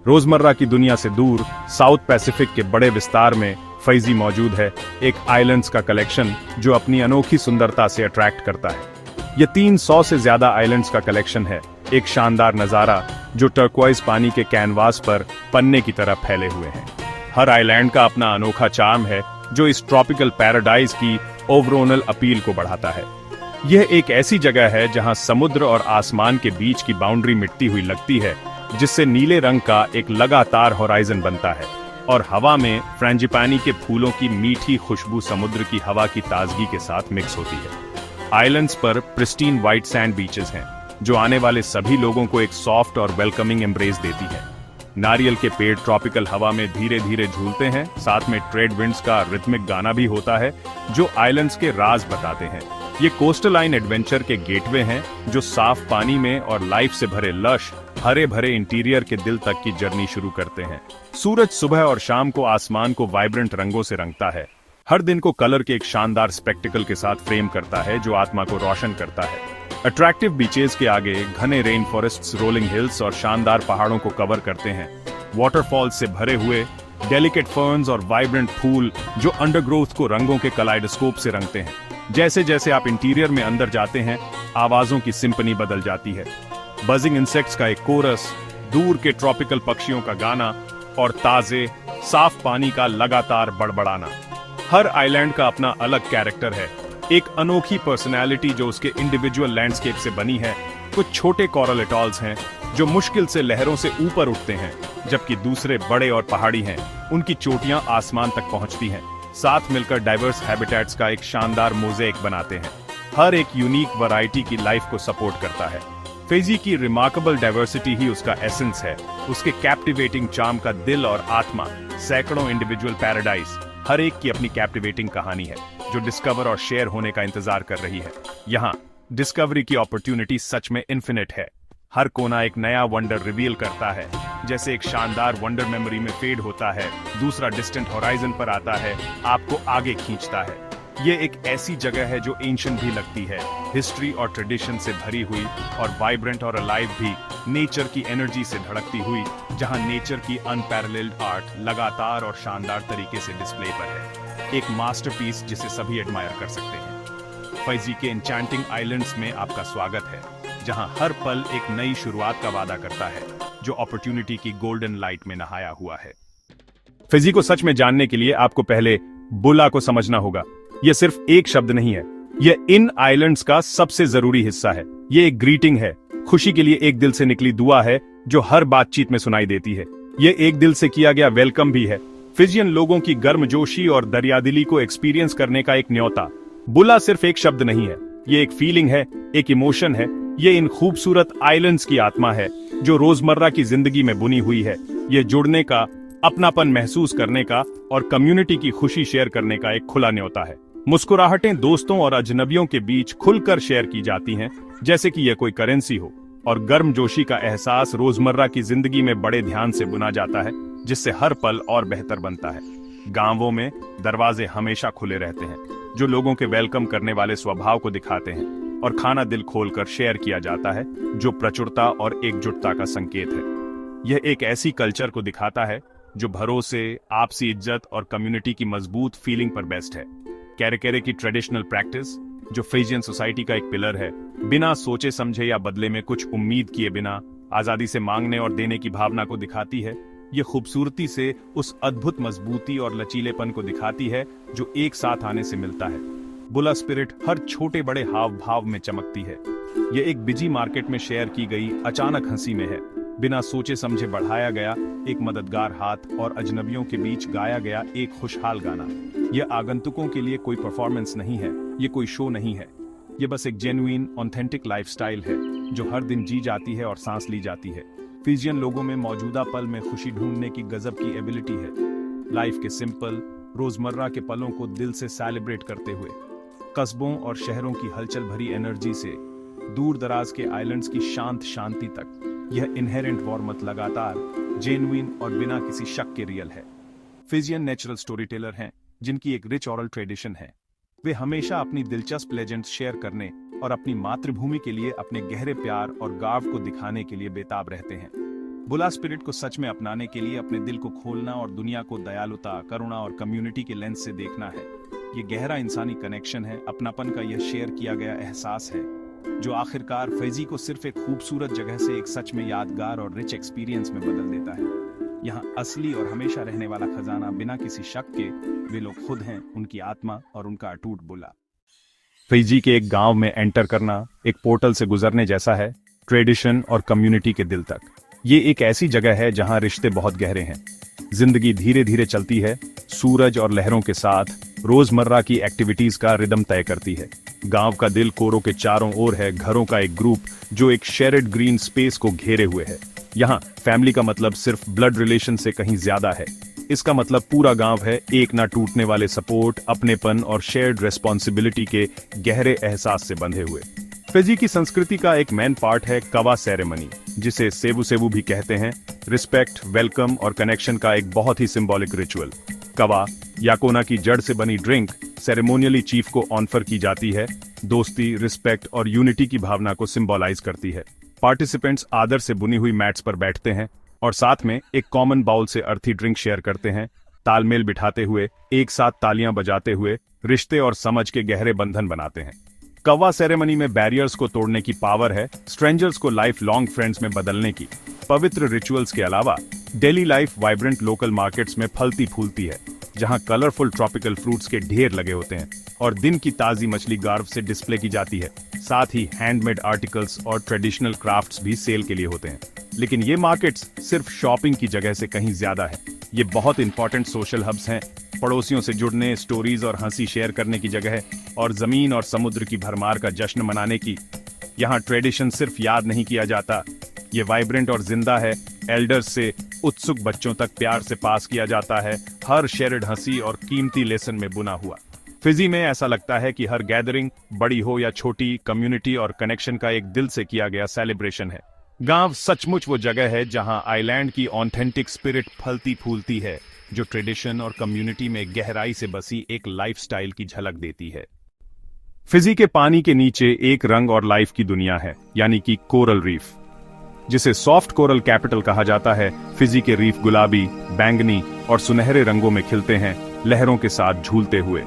रोजमर्रा की दुनिया से दूर साउथ पैसिफिक के बड़े विस्तार में फैजी मौजूद है, एक आइलैंड्स का कलेक्शन जो अपनी अनोखी सुंदरता से अट्रैक्ट करता है। ये 300 से ज्यादा आइलैंड्स का कलेक्शन है, एक शानदार नजारा जो टर्क्वाइज पानी के कैनवास पर पन्ने की तरह फैले हुए हैं। हर आइलैंड का अपना अनोखा चार्म है जो इस ट्रॉपिकल पैराडाइज की ओवरऑल अपील को बढ़ाता है। यह एक ऐसी जगह है जहां समुद्र और आसमान के बीच की बाउंड्री मिटती हुई लगती है, जिससे नीले रंग का एक लगातार होराइजन बनता है और हवा में फ्रेंजिपानी के फूलों की मीठी खुशबू समुद्र की हवा की ताजगी के साथ मिक्स होती है। आइलैंड्स पर प्रिस्टीन व्हाइट सैंड बीचेस हैं जो आने वाले सभी लोगों को एक सॉफ्ट और वेलकमिंग एम्ब्रेस देती है। नारियल के पेड़ ट्रॉपिकल हवा में धीरे धीरे झूलते हैं, साथ में ट्रेड विंड्स का रिथमिक गाना भी होता है जो आइलैंड्स के राज बताते हैं। ये कोस्टल लाइन एडवेंचर के गेटवे हैं जो साफ पानी में और लाइफ से भरे लश हरे भरे इंटीरियर के दिल तक की जर्नी शुरू करते हैं। सूरज सुबह और शाम को आसमान को वाइब्रेंट रंगों से रंगता है, हर दिन को कलर के एक शानदार स्पेक्टिकल के साथ फ्रेम करता है जो आत्मा को रोशन करता है। अट्रैक्टिव बीचेस के आगे घने रेन फॉरेस्ट्स, रोलिंग हिल्स और शानदार पहाड़ों को कवर करते हैं। वाटरफॉल्स से भरे हुए डेलिकेट फर्न्स और वाइब्रेंट फूल जो अंडरग्रोथ को रंगों के कलाइडोस्कोप से रंगते हैं। जैसे जैसे आप इंटीरियर में अंदर जाते हैं, आवाजों की सिंफनी बदल जाती है। बजिंग इंसेक्ट्स का एक कोरस, दूर के ट्रॉपिकल पक्षियों का गाना और ताजे साफ पानी का लगातार बड़बड़ाना। हर आइलैंड का अपना अलग कैरेक्टर है, एक अनोखी पर्सनैलिटी जो उसके इंडिविजुअल लैंडस्केप से बनी है। कुछ छोटे कोरल एटॉल्स हैं जो मुश्किल से लहरों से ऊपर उठते हैं, जबकि दूसरे बड़े और पहाड़ी हैं, उनकी चोटियां आसमान तक पहुंचती हैं। साथ मिलकर डाइवर्स हैबिटेट्स का एक शानदार मोज़ेक बनाते हैं। हर एक यूनिक वैरायटी की लाइफ को सपोर्ट करता है। फिजी की रिमार्केबल डाइवर्सिटी ही उसका एसेंस है, उसके कैप्टिवेटिंग चार्म का दिल और आत्मा। सैकड़ों इंडिविजुअल पैराडाइज, हर एक की अपनी कैप्टिवेटिंग कहानी है जो डिस्कवर और शेयर होने का इंतजार कर रही है। यहाँ डिस्कवरी की अपॉर्चुनिटी सच में इन्फिनिट है। हर कोना एक नया वंडर रिवील करता है, जैसे एक शानदार वंडर मेमोरी में फेड होता है, दूसरा डिस्टेंट होराइजन पर आता है, आपको आगे खींचता है। ये एक ऐसी जगह है जो एंशिएंट भी लगती है, हिस्ट्री और ट्रेडिशन से भरी हुई और वाइब्रेंट और अलाइव भी, नेचर की एनर्जी से धड़कती हुई, जहां नेचर की अनपैरेलल्ड आर्ट लगातार और शानदार तरीके से डिस्प्ले पर है। एक मास्टरपीस जिसे सभी एडमायर कर सकते हैं। फैजी के एन्चेंटिंग आइलैंड्स में आपका स्वागत है, जहां हर पल एक नई शुरुआत का वादा करता है जो अपॉर्चुनिटी की गोल्डन लाइट में नहाया हुआ है। फैजी को सच में जानने के लिए आपको पहले बुला को समझना होगा। यह सिर्फ एक शब्द नहीं है, यह इन आइलैंड्स का सबसे जरूरी हिस्सा है। यह एक ग्रीटिंग है, खुशी के लिए एक दिल से निकली दुआ है जो हर बातचीत में सुनाई देती है। यह एक दिल से किया गया वेलकम भी है, फिजियन लोगों की गर्मजोशी और दरियादिली को एक्सपीरियंस करने का एक न्योता। बुला सिर्फ एक शब्द नहीं है, ये एक फीलिंग है, एक इमोशन है। ये इन खूबसूरत आइलैंड्स की आत्मा है जो रोजमर्रा की जिंदगी में बुनी हुई है। ये जुड़ने का, अपनापन महसूस करने का और कम्युनिटी की खुशी शेयर करने का एक खुला न्योता है। मुस्कुराहटें दोस्तों और अजनबियों के बीच खुलकर शेयर की जाती हैं, जैसे कि यह कोई करेंसी हो, और गर्मजोशी का एहसास रोजमर्रा की जिंदगी में बड़े ध्यान से बुना जाता है, जिससे हर पल और बेहतर बनता है। गांवों में दरवाजे हमेशा खुले रहते हैं, जो लोगों के वेलकम करने वाले स्वभाव को दिखाते हैं, और खाना दिल खोलकर शेयर किया जाता है, जो प्रचुरता और एकजुटता का संकेत है। यह एक ऐसी कल्चर को दिखाता है जो भरोसे, आपसी इज्जत और कम्युनिटी की मजबूत फीलिंग पर बेस्ड है। कैरेकेरे की ट्रेडिशनल प्रैक्टिस, जो फिजियन सोसाइटी का एक पिलर है, बिना सोचे समझे या बदले में कुछ उम्मीद किए बिना आजादी से मांगने और देने की भावना को दिखाती है। ये खूबसूरती से उस अद्भुत मजबूती और लचीलेपन को दिखाती है जो एक साथ आने से मिलता है। बुला स्पिरिट हर छोटे बड़े हाव भाव में चमकती है। यह एक बिजी मार्केट में शेयर की गई अचानक हंसी में है, बिना सोचे समझे बढ़ाया गया एक मददगार हाथ और अजनबियों के बीच गाया गया एक खुशहाल गाना। यह आगंतुकों के लिए कोई परफॉर्मेंस नहीं है, ये कोई शो नहीं है, ये बस एक जेन्युइन ऑथेंटिक लाइफस्टाइल है जो हर दिन जी जाती है और सांस ली जाती है। फिजियन लोगों में मौजूदा पल में खुशी ढूंढने की गजब की एबिलिटी है, लाइफ के सिंपल रोजमर्रा के पलों को दिल से सेलिब्रेट करते हुए। कस्बों और शहरों की हलचल भरी एनर्जी से दूर दराज के आइलैंड्स की शांत शांति तक, यह इनहेरेंट वार्मथ लगातार, जेन्युइन और बिना किसी शक के रियल है। फिजियन नेचुरल स्टोरी टेलर हैं जिनकी एक रिच ओरल ट्रेडिशन है। वे हमेशा अपनी दिलचस्प लेजेंड्स शेयर करने और अपनी मातृभूमि के लिए अपने गहरे प्यार और गाव को दिखाने के लिए बेताब रहते हैं। बुला स्पिरिट को सच में अपनाने के लिए अपने दिल को खोलना और दुनिया को दयालुता, करुणा और कम्युनिटी के लेंस से देखना है। ये गहरा इंसानी कनेक्शन है, अपनापन का यह शेयर किया गया एहसास है, जो आखिरकार फैजी को सिर्फ एक खूबसूरत जगह से एक सच में यादगार और रिच एक्सपीरियंस में बदल देता है। यहाँ असली और हमेशा रहने वाला खजाना बिना किसी शक के वे लोग खुद हैं, उनकी आत्मा और उनका अटूट बुला। फैजी के एक गांव में एंटर करना एक पोर्टल से गुजरने जैसा है, ट्रेडिशन और कम्युनिटी के दिल तक। ये एक ऐसी जगह है जहां रिश्ते बहुत गहरे हैं, जिंदगी धीरे धीरे चलती है, सूरज और लहरों के साथ रोजमर्रा की एक्टिविटीज का रिदम तय करती है। गांव का दिल कोरों के चारों ओर है, घरों का एक ग्रुप जो एक शेयर्ड ग्रीन स्पेस को घेरे हुए है। यहाँ फैमिली का मतलब सिर्फ ब्लड रिलेशन से कहीं ज्यादा है। इसका मतलब पूरा गांव है, एक ना टूटने वाले सपोर्ट, अपनेपन और शेयर्ड रेस्पॉन्सिबिलिटी के गहरे एहसास से बंधे हुए। फैजी की संस्कृति का एक मेन पार्ट है कवा सेरेमनी, जिसे सेबू सेबू भी कहते हैं। रिस्पेक्ट, वेलकम और कनेक्शन का एक बहुत ही सिंबॉलिक रिचुअल। कवा याकोना की जड़ से बनी ड्रिंक सेरेमोनियली चीफ को ऑफर की जाती है, दोस्ती, रिस्पेक्ट और यूनिटी की भावना को सिंबलाइज करती है। पार्टिसिपेंट्स आदर से बुनी हुई मैट्स पर बैठते हैं और साथ में एक कॉमन बाउल से अर्थी ड्रिंक शेयर करते हैं, तालमेल बिठाते हुए, एक साथ तालियां बजाते हुए रिश्ते और समझ के गहरे बंधन बनाते हैं। कवा सेरेमनी में बैरियर्स को तोड़ने की पावर है, स्ट्रेंजर्स को लाइफ लॉन्ग फ्रेंड्स में बदलने की। पवित्र रिचुअल्स के अलावा daily life vibrant local markets में फलती फूलती है, जहां कलरफुल ट्रॉपिकल फ्रूट्स के ढेर लगे होते हैं और दिन की ताजी मछली गर्व से डिस्प्ले की जाती है। साथ ही हैंडमेड आर्टिकल्स और ट्रेडिशनल क्राफ्ट्स भी सेल के लिए होते हैं। लेकिन ये मार्केट्स सिर्फ शॉपिंग की जगह से कहीं ज्यादा है। ये बहुत इंपॉर्टेंट सोशल हब्स हैं, पड़ोसियों से जुड़ने, स्टोरीज और हंसी शेयर करने की जगह है, और जमीन और समुद्र की भरमार का जश्न मनाने की। यहाँ ट्रेडिशन सिर्फ याद नहीं किया जाता, ये वाइब्रेंट और जिंदा है। एल्डर्स से उत्सुक बच्चों तक प्यार से पास किया जाता है, हर शेयर्ड हंसी और कीमती लेसन में बुना हुआ। फिजी में ऐसा लगता है कि हर गैदरिंग, बड़ी हो या छोटी, कम्युनिटी और कनेक्शन का एक दिल से किया गया सेलिब्रेशन है। गांव सचमुच वो जगह है जहां आइलैंड की ऑथेंटिक स्पिरिट फलती फूलती है, जो ट्रेडिशन और कम्युनिटी में गहराई से बसी एक लाइफस्टाइल की झलक देती है। फिजी के पानी के नीचे एक रंग और लाइफ की दुनिया है, यानी कि कोरल रीफ, जिसे सॉफ्ट कोरल कैपिटल कहा जाता है। फिजी के रीफ गुलाबी, बैंगनी और सुनहरे रंगों में खिलते हैं, लहरों के साथ झूलते हुए।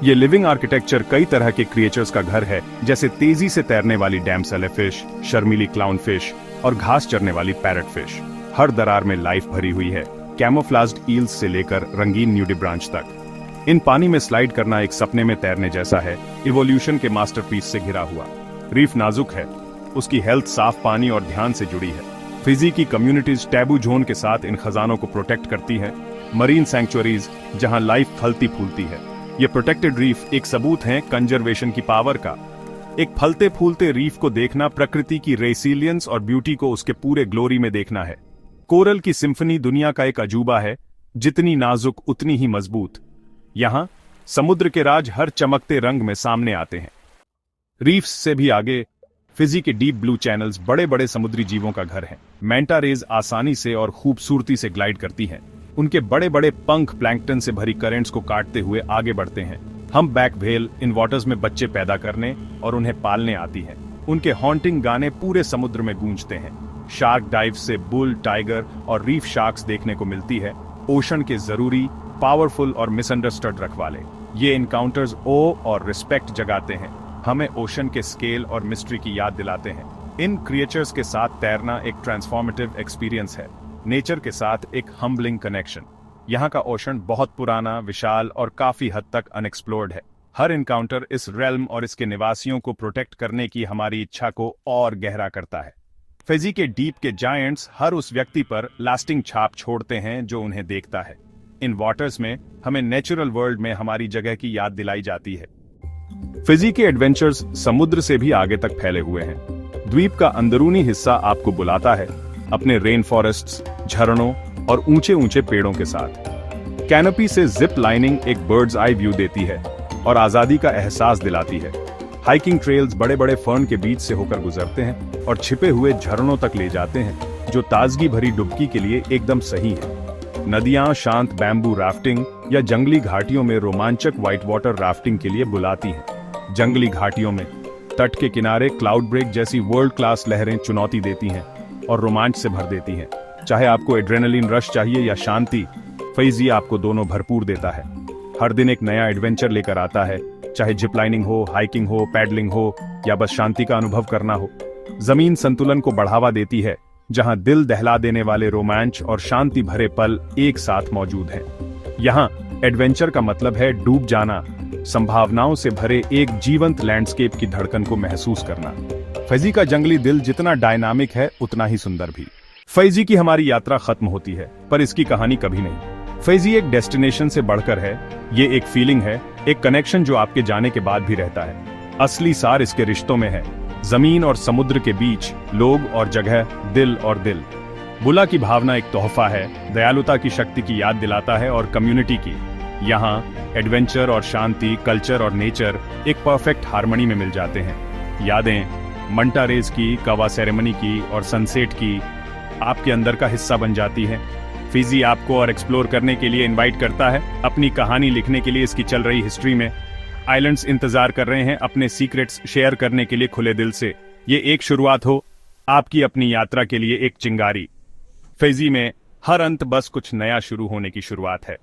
ये लिविंग आर्किटेक्चर कई तरह के क्रिएचर्स का घर है, जैसे तेजी से तैरने वाली डैम सेलेफिश, शर्मीली क्लाउन फिश और घास चरने वाली पैरट फिश। हर दरार में लाइफ भरी हुई है, कैमोफ्लाज्ड ईल्स से लेकर रंगीन न्यूडिब्रांच तक। इन पानी में स्लाइड करना एक सपने में तैरने जैसा है, इवोल्यूशन के मास्टरपीस से घिरा हुआ। रीफ नाजुक है, उसकी हेल्थ साफ पानी और ध्यान से जुड़ी है। फिजी की कम्युनिटीज टैबू जोन के साथ इन खजानों को प्रोटेक्ट करती हैं। मरीन सैंक्चुअरीज जहां लाइफ फलती फूलती है। ये प्रोटेक्टेड रीफ एक सबूत हैं कंजर्वेशन की पावर का। एक फलते फूलते रीफ को देखना प्रकृति की रेसिलियंस और ब्यूटी को उसके पूरे ग्लोरी में देखना है। कोरल की सिम्फनी दुनिया का एक अजूबा है, जितनी नाजुक उतनी ही मजबूत। यहाँ समुद्र के राज हर चमकते रंग में सामने आते हैं। रीफ्स से भी आगे फिजी के डीप ब्लू चैनल्स बड़े बड़े समुद्री जीवों का घर हैं। मैंटा रेज आसानी से और खूबसूरती से ग्लाइड करती हैं। उनके बड़े बड़े पंख प्लैंकटन से भरी करेंट्स को काटते हुए आगे बढ़ते हैं। हम बैक व्हेल इन वाटर्स में बच्चे पैदा करने और उन्हें पालने आती हैं। उनके हॉन्टिंग गाने पूरे समुद्र में गूंजते हैं। शार्क डाइव से बुल, टाइगर और रीफ शार्क्स देखने को मिलती है। ओशन के जरूरी, पावरफुल और मिसअंडरस्टूड रखवाले। ये इनकाउंटर्स ओ और रिस्पेक्ट जगाते हैं, हमें ओशन के स्केल और मिस्ट्री की याद दिलाते हैं। इन क्रिएचर्स के साथ तैरना एक ट्रांसफॉर्मेटिव एक्सपीरियंस है, नेचर के साथ एक हम्बलिंग कनेक्शन। यहाँ का ओशन बहुत पुराना, विशाल और काफी हद तक अनएक्सप्लोर्ड है। हर इनकाउंटर इस रेल्म और इसके निवासियों को प्रोटेक्ट करने की हमारी इच्छा को और गहरा करता है। फिजी के डीप के जायंट्स हर उस व्यक्ति पर लास्टिंग छाप छोड़ते हैं जो उन्हें देखता है। इन वाटर्स में हमें नेचुरल वर्ल्ड में हमारी जगह की याद दिलाई जाती है। फिजी के एडवेंचर्स समुद्र से भी आगे तक फैले हुए हैं। द्वीप का अंदरूनी हिस्सा आपको बुलाता है, अपने रेन फॉरेस्ट्स, झरनों और ऊंचे ऊंचे पेड़ों के साथ। कैनोपी से जिप लाइनिंग एक बर्ड्स आई व्यू देती है और आजादी का एहसास दिलाती है। हाइकिंग ट्रेल्स बड़े बड़े फर्न के बीच से होकर गुजरते हैं और छिपे हुए झरनों तक ले जाते हैं, जो ताजगी भरी डुबकी के लिए एकदम सही है। नदियां शांत बैम्बू राफ्टिंग या जंगली घाटियों में रोमांचक व्हाइट वाटर राफ्टिंग के लिए बुलाती हैं। जंगली घाटियों में तट के किनारे क्लाउड ब्रेक जैसी वर्ल्ड क्लास लहरें चुनौती देती हैं और रोमांच से भर देती हैं। चाहे आपको एड्रेनलिन रश चाहिए या शांति, फैजी आपको दोनों भरपूर देता है। हर दिन एक नया एडवेंचर लेकर आता है, चाहे जिप लाइनिंग हो, हाइकिंग हो, पैडलिंग हो या बस शांति का अनुभव करना हो। जमीन संतुलन को बढ़ावा देती है, जहां दिल दहला देने वाले रोमांच और शांति भरे पल एक साथ मौजूद हैं। यहाँ एडवेंचर का मतलब है डूब जाना, संभावनाओं से भरे एक जीवंत लैंडस्केप की धड़कन को महसूस करना। फैजी का जंगली दिल जितना डायनामिक है उतना ही सुंदर भी। फैजी की हमारी यात्रा खत्म होती है, पर इसकी कहानी कभी नहीं। फैजी एक डेस्टिनेशन से बढ़कर है, ये एक फीलिंग है, एक कनेक्शन जो आपके जाने के बाद भी रहता है। असली सार इसके रिश्तों में है, जमीन और समुद्र के बीच, लोग और जगह, दिल और दिल। बुला की भावना एक तोहफा है, दयालुता की शक्ति की याद दिलाता है और कम्युनिटी की। यहाँ एडवेंचर और शांति, कल्चर और नेचर एक परफेक्ट हार्मनी में मिल जाते हैं। यादें मंटा रेस की, कवा सेरेमनी की और सनसेट की आपके अंदर का हिस्सा बन जाती है। फैजी आपको और एक्सप्लोर करने के लिए इनवाइट करता है, अपनी कहानी लिखने के लिए इसकी चल रही हिस्ट्री में। आइलैंड्स इंतजार कर रहे हैं अपने सीक्रेट्स शेयर करने के लिए खुले दिल से। ये एक शुरुआत हो आपकी अपनी यात्रा के लिए एक चिंगारी। फैजी में हर अंत बस कुछ नया शुरू होने की शुरुआत है।